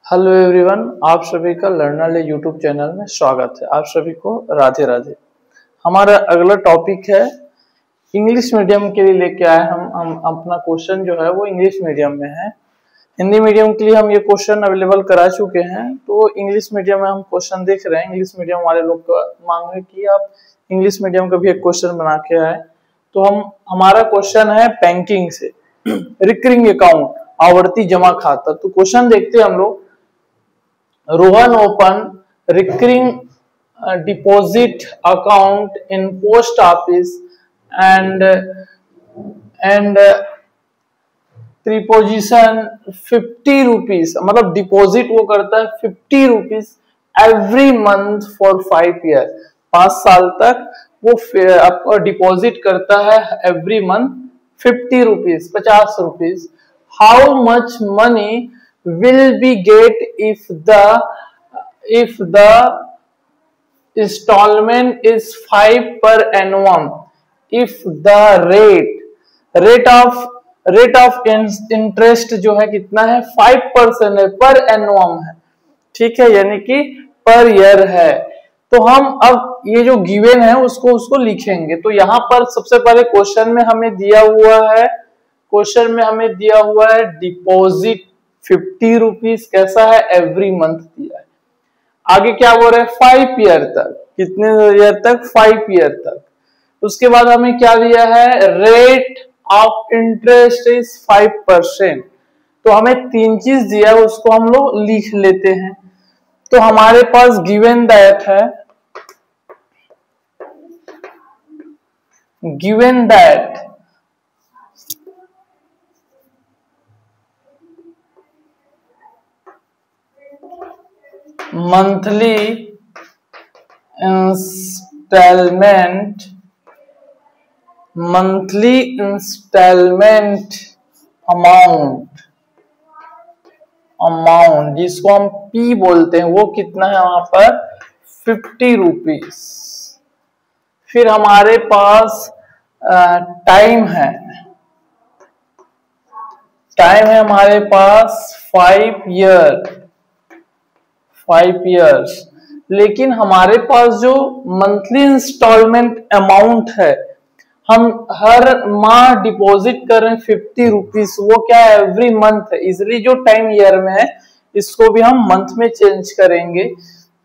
Hello everyone, आप सभी का लर्नर यूट्यूब चैनल में स्वागत है। आप सभी को राधे राधे। हमारा अगला टॉपिक है इंग्लिश मीडियम के लिए लेके आए हम अपना क्वेश्चन जो है वो इंग्लिश मीडियम में है। हिंदी मीडियम के लिए हम ये क्वेश्चन अवेलेबल करा चुके हैं, तो इंग्लिश मीडियम में हम क्वेश्चन देख रहे हैं। इंग्लिश मीडियम वाले लोग का मांग है कि आप इंग्लिश मीडियम का भी एक क्वेश्चन बना के आए। तो हमारा क्वेश्चन है बैंकिंग से रिकरिंग अकाउंट, आवर्ती जमा खाता। तो क्वेश्चन देखते हैं हम लोग। Rohan opened recurring deposit account in post office and preposition 50 rupees, मतलब डिपोजिट वो करता है 50 rupees every month for 5 year, 5 साल तक वो डिपॉजिट करता है every month 50 rupees, 50 rupees. How much money will be get if the installment is 5 per annum, if the rate of interest जो है कितना है 5% है, पर annum है, ठीक है, यानी कि पर ईयर है। तो हम अब ये जो गिवन है उसको लिखेंगे। तो यहाँ पर सबसे पहले क्वेश्चन में हमें दिया हुआ है डिपॉजिट 50 रुपीज, कैसा है, एवरी मंथ दिया है। आगे क्या बोल रहे हैं, 5 ईयर तक, कितने ईयर तक, 5 ईयर तक। उसके बाद हमें क्या दिया है, रेट ऑफ इंटरेस्ट इज 5%। तो हमें 3 चीज दिया है, उसको हम लोग लिख लेते हैं। तो हमारे पास given that monthly installment amount जिसको हम P बोलते हैं, वो कितना है वहां पर 50 रुपीज। फिर हमारे पास टाइम है हमारे पास 5 years, लेकिन हमारे पास जो मंथली इंस्टॉलमेंट अमाउंट है, हम हर माह डिपॉजिट कर रहे हैं 50 रुपीज, वो क्या है, एवरी मंथ है, इसलिए जो टाइम ईयर में है इसको भी हम मंथ में चेंज करेंगे।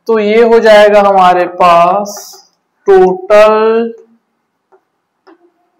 तो ये हो जाएगा हमारे पास total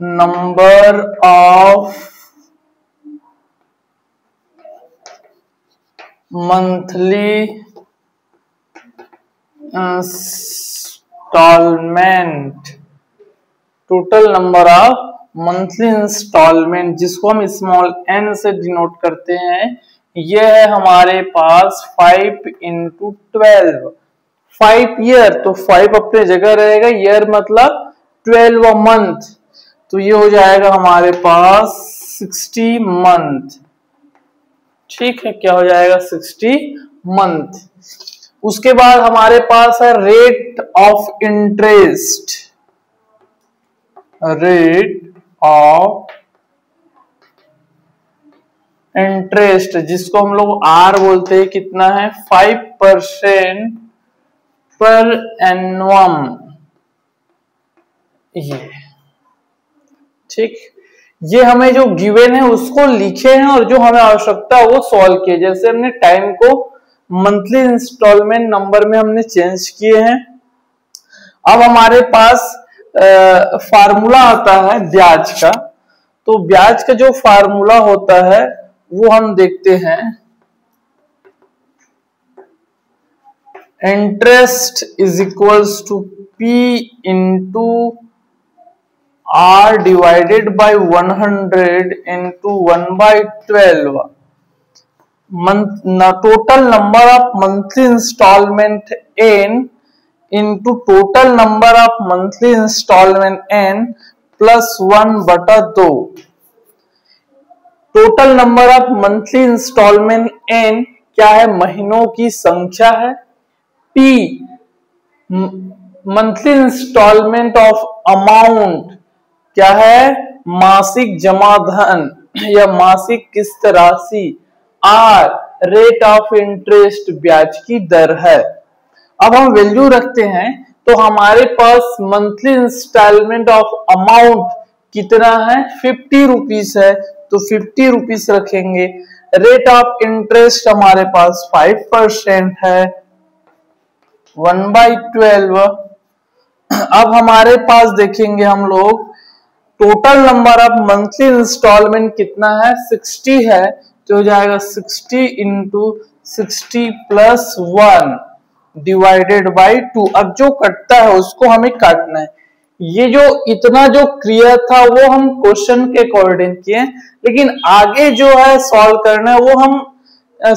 number of monthly installment, जिसको हम स्मॉल n से डिनोट करते हैं, ये है हमारे पास 5 × 12, 5 ईयर। तो 5 अपने जगह रहेगा, ईयर मतलब 12 मंथ, तो ये हो जाएगा हमारे पास 60 मंथ, ठीक है, क्या हो जाएगा 60 मंथ। उसके बाद हमारे पास है रेट ऑफ इंटरेस्ट, जिसको हम लोग R बोलते हैं, कितना है 5% पर एनुअम, ये ठीक। ये हमें जो गिवन है उसको लिखे हैं और जो हमें आवश्यकता है वो सॉल्व किए। जैसे हमने टाइम को मंथली इंस्टॉलमेंट नंबर में हमने चेंज किए हैं। अब हमारे पास फार्मूला आता है ब्याज का। तो ब्याज का जो फार्मूला होता है वो हम देखते हैं, interest is equals to P into R divided by 100 into 1/12 total number of monthly installment n into total number of monthly installment n plus 1/2। total number of monthly installment n क्या है, महीनों की संख्या है। P monthly instalment of amount क्या है, मासिक जमा धन या मासिक किस्त राशि। R रेट ऑफ इंटरेस्ट ब्याज की दर है। अब हम वैल्यू रखते हैं तो हमारे पास मंथली इंस्टॉलमेंट ऑफ अमाउंट कितना है 50 रुपीज है, तो 50 रुपीज रखेंगे। रेट ऑफ इंटरेस्ट हमारे पास 5% है, 1/12। अब हमारे पास देखेंगे हम लोग total number of monthly instalment कितना है 60 है, तो हो जाएगा 60 इंटू 60 प्लस 1 डिवाइडेड बाई 2। अब जो कटता है उसको हमें काटना है। ये जो इतना जो क्रिया था वो हम क्वेश्चन के अकॉर्डिंग किए, लेकिन आगे जो है सॉल्व करना है वो हम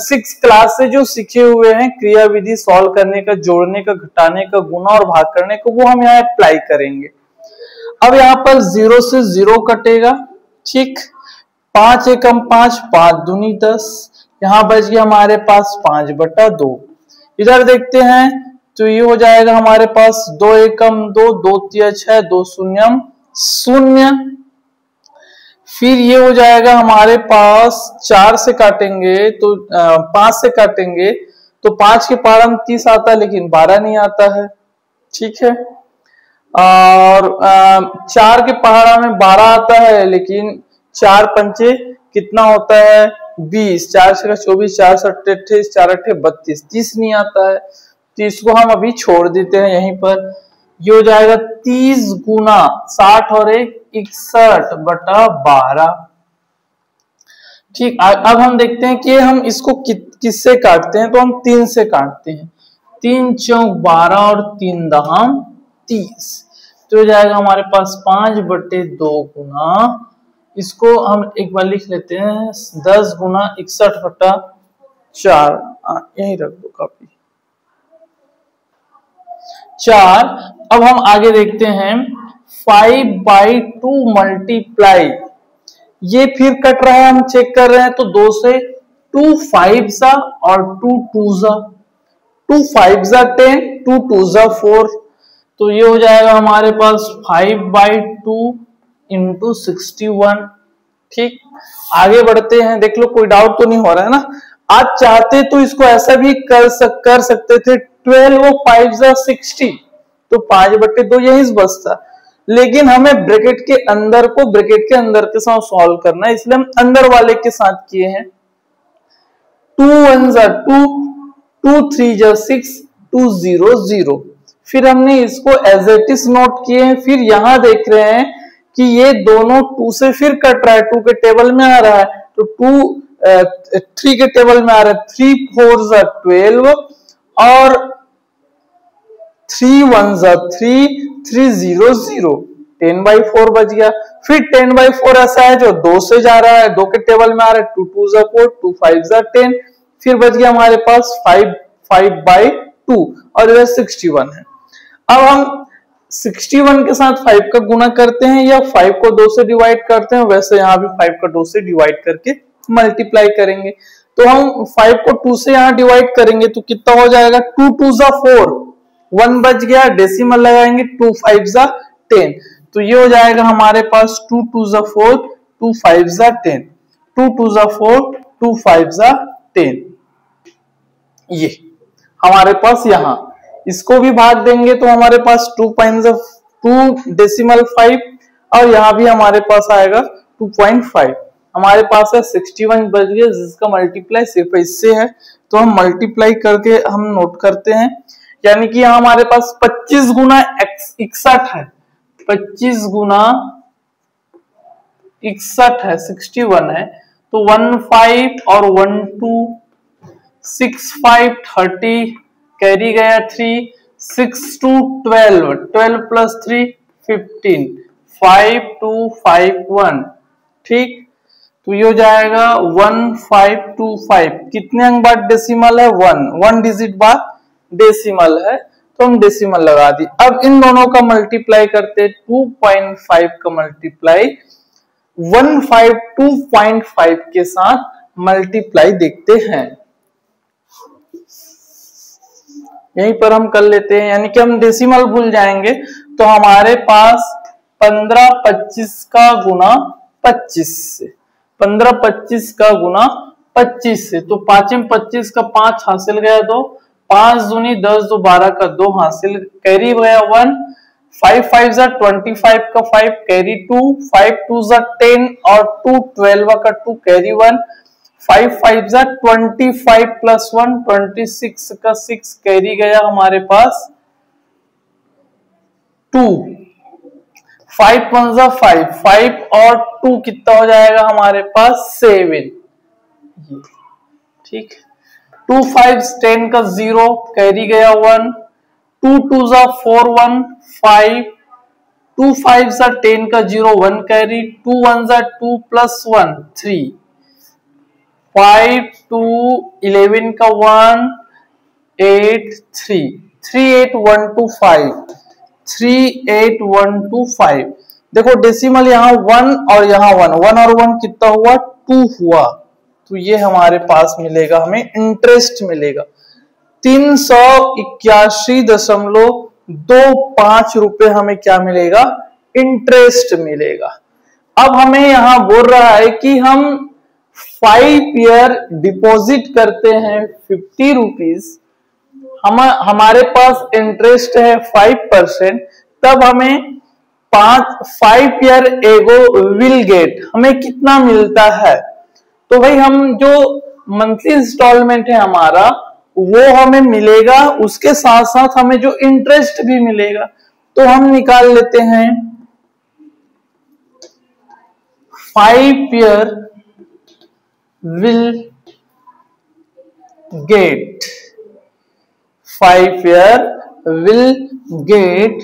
6 क्लास से जो सीखे हुए हैं क्रिया विधि सॉल्व करने का, जोड़ने का, घटाने का, गुना और भाग करने का, वो हम यहाँ अप्लाई करेंगे। अब यहाँ पर 0 से 0 कटेगा, ठीक। 5 एकम 5, 5 दूनी 10, यहाँ बच गया हमारे पास 5/2। इधर देखते हैं तो ये हो जाएगा हमारे पास 2 एकम 2, 2 तिया 6, 2 शून्यम 0। फिर ये हो जाएगा हमारे पास 4 से काटेंगे तो 5 से काटेंगे तो 5 के पहाड़ा में 30 आता है, लेकिन 12 नहीं आता है, ठीक है। और 4 के पहाड़ा में 12 आता है, लेकिन 4 पंचे कितना होता है 20, 4 से 24, 4 से 28, 4 8 32, 30 नहीं आता है, तो इसको हम अभी छोड़ देते हैं यहीं पर। ये हो जाएगा 30 गुना 60 और 1 61/12, ठीक। अब हम देखते हैं कि हम इसको किससे काटते हैं, तो हम 3 से काटते हैं। 3 चौक 12 और 3 दहम 30, तो हो जाएगा हमारे पास 5/2 गुना, इसको हम एक बार लिख लेते हैं 10 गुना 61/4, यही रख दो कॉपी 4। अब हम आगे देखते हैं 5/2 मल्टीप्लाई, ये फिर कट रहा है, हम चेक कर रहे हैं तो 2 से 2 5 सा और 2 2 सा, 2 5 सा 10, 2 2 सा 4, तो ये हो जाएगा हमारे पास 5/2 इंटू 61, ठीक। आगे बढ़ते हैं, देख लो कोई डाउट तो नहीं हो रहा है ना। आज चाहते तो इसको ऐसा भी कर सकते थे 12 और 5 60, तो 5/2 यही बचता, लेकिन हमें ब्रैकेट के अंदर को ब्रैकेट के अंदर के साथ सॉल्व करना है, इसलिए हम अंदर वाले के साथ किए हैं। 2 1 2, 2 3 6, 2 0 0। फिर हमने इसको एज इट इज नोट किए हैं। फिर यहां देख रहे हैं कि ये दोनों 2 से फिर कट रहा है, 2 के टेबल में आ रहा है, तो 3 के टेबल में आ रहा है, 3 4 12 और 3 1 3, 3 0 0, 10/4 बच गया। फिर 10/4 ऐसा है जो 2 से जा रहा है, 2 के टेबल में आ रहा है, 2 2 4, 2 5 10, फिर बच गया हमारे पास 5/2 और इधर 61 है। अब हम 61 के साथ 5 का गुना करते हैं या 5 को 2 से डिवाइड करते हैं, वैसे यहाँ भी 5 को 2 से डिवाइड करके मल्टीप्लाई करेंगे। तो हम 5 को 2 से यहाँ डिवाइड करेंगे तो कितना हो जाएगा 2 2 4, 1 बच गया, डेसिमल लगाएंगे, 2 5 10, तो ये हो जाएगा हमारे पास 2 2 4, 2 5 10, 2 2 4, 2 5 10, ये हमारे पास यहाँ इसको भी भाग देंगे तो हमारे पास 2 डेसिमल 5 और यहाँ भी हमारे पास आएगा 2.5। हमारे पास है 61 बच गया, जिसका मल्टीप्लाई सिर्फ इससे है, तो हम मल्टीप्लाई करके हम नोट करते हैं, यानी कि यहाँ हमारे पास 25 गुना 61 है, 25 गुना 61 है, 61 है, तो 1 5 और 1 2, 6 5 30, कैरी गया 3, 6 2 12, 12 प्लस 3 15, 5 2 5 1, ठीक। तो ये हो जाएगा 1525, कितने अंक बाद डेसिमल है 1 डिजिट बाद डेसिमल है, तो हम डेसिमल लगा दी। अब इन दोनों का मल्टीप्लाई करते, 2.5 का मल्टीप्लाई 152.5 के साथ मल्टीप्लाई देखते हैं, यहीं पर हम कर लेते हैं, यानी कि हम डेसिमल भूल जाएंगे। तो हमारे पास 15 25 का गुना 25 से 15 25 का गुना 25 से, तो 5 में 25 का 5 हासिल गया 2, 5 दूनी 10, 2 12 का 2 हासिल, कैरी गया 1, 5 5 जा 25 का 5 कैरी 2, 5 2 जा 10 और 2 12 का 2 कैरी 1, 5 5 जा 25 प्लस 1 26 का 6 कैरी गया हमारे पास 2, 5 1 जा 5, 5 और 2 कितना हो जाएगा हमारे पास 7, ठीक। 2 5 10 का 0 कैरी गया 1, 2 2 जा 4 1 5, 2 5 जा 10 का 0 1 कैरी, 2 1 जा 2 प्लस 1 3, 5 2 11 का 1 8 3, 3 8 1 2 5, 3 8 1 2 5। देखो डेसिमल यहाँ 1 और यहाँ 1, 1 और 1 कितना हुआ 2 हुआ, तो ये हमारे पास मिलेगा, हमें इंटरेस्ट मिलेगा 381.25 रुपए हमें क्या मिलेगा, इंटरेस्ट मिलेगा। अब हमें यहां बोल रहा है कि हम 5 ईयर डिपॉजिट करते हैं 50 रुपीज, हमारे पास इंटरेस्ट है 5%, तब हमें 5 ईयर एगो विल गेट हमें कितना मिलता है। तो भाई हम जो मंथली इंस्टॉलमेंट है हमारा वो हमें मिलेगा, उसके साथ साथ हमें जो इंटरेस्ट भी मिलेगा, तो हम निकाल लेते हैं 5 year will get, 5 year will get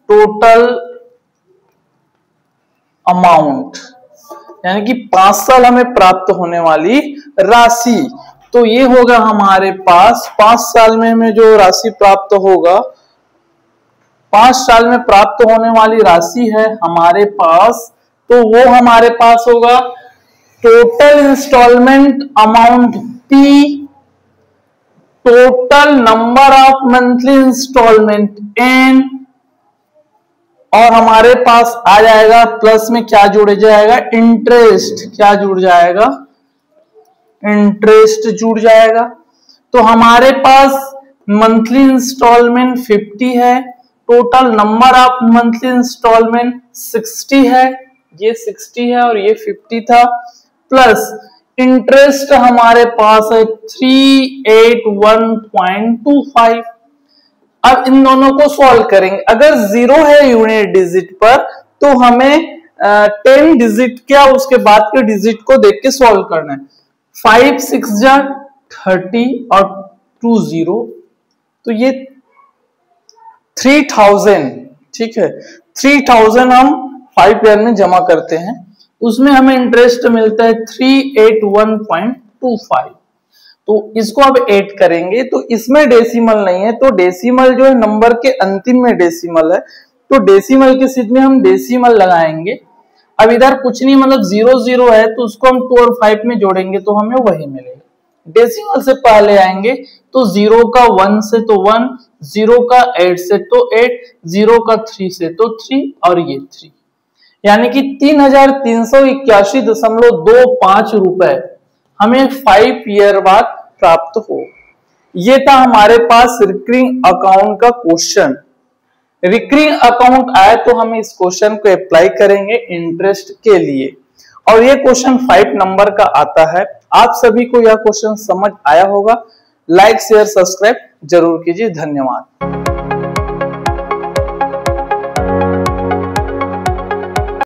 total amount, यानी कि 5 साल हमें प्राप्त होने वाली राशि। तो ये होगा हमारे पास 5 साल में हमें जो राशि प्राप्त होगा, 5 साल में प्राप्त होने वाली राशि है हमारे पास, तो वो हमारे पास होगा total instalment amount P, total number of monthly instalment N, और हमारे पास आ जाएगा प्लस में क्या जुड़ जाएगा, इंटरेस्ट, क्या जुड़ जाएगा, इंटरेस्ट जुड़ जाएगा। तो हमारे पास मंथली इंस्टॉलमेंट 50 है, total number of monthly instalment 60 है, ये 60 है और ये 50 था, प्लस इंटरेस्ट हमारे पास है 381.25। अब इन दोनों को सॉल्व करेंगे, अगर 0 है यूनिट डिजिट पर तो हमें 10 डिजिट क्या उसके बाद के डिजिट को देख के सॉल्व करना है। 5 6 जा 30 और 2 0, तो ये 3000, ठीक है, 3000 हम 5 ईयर में जमा करते हैं, उसमें हमें इंटरेस्ट मिलता है 381.25। तो इसको अब ऐड करेंगे, तो इसमें डेसिमल नहीं है, तो डेसिमल जो है नंबर के अंतिम में डेसिमल है, तो डेसिमल के सीध में हम डेसिमल लगाएंगे। अब इधर कुछ नहीं, मतलब 0 0 है, तो उसको हम 2 और 5 में जोड़ेंगे तो हमें वही मिलेगा। डेसिमल से पहले आएंगे तो 0 का 1 से तो 1, 0 का 8 से तो 8, 0 का 3 से तो 3 और ये 3, यानी कि 3,381.25 रुपए हमें 5 ईयर बाद प्राप्त हो। ये था हमारे पास रिकरिंग अकाउंट का क्वेश्चन। रिकरिंग अकाउंट आए तो हम इस क्वेश्चन को अप्लाई करेंगे इंटरेस्ट के लिए, और ये क्वेश्चन 5 नंबर का आता है। आप सभी को यह क्वेश्चन समझ आया होगा। लाइक शेयर सब्सक्राइब जरूर कीजिए। धन्यवाद।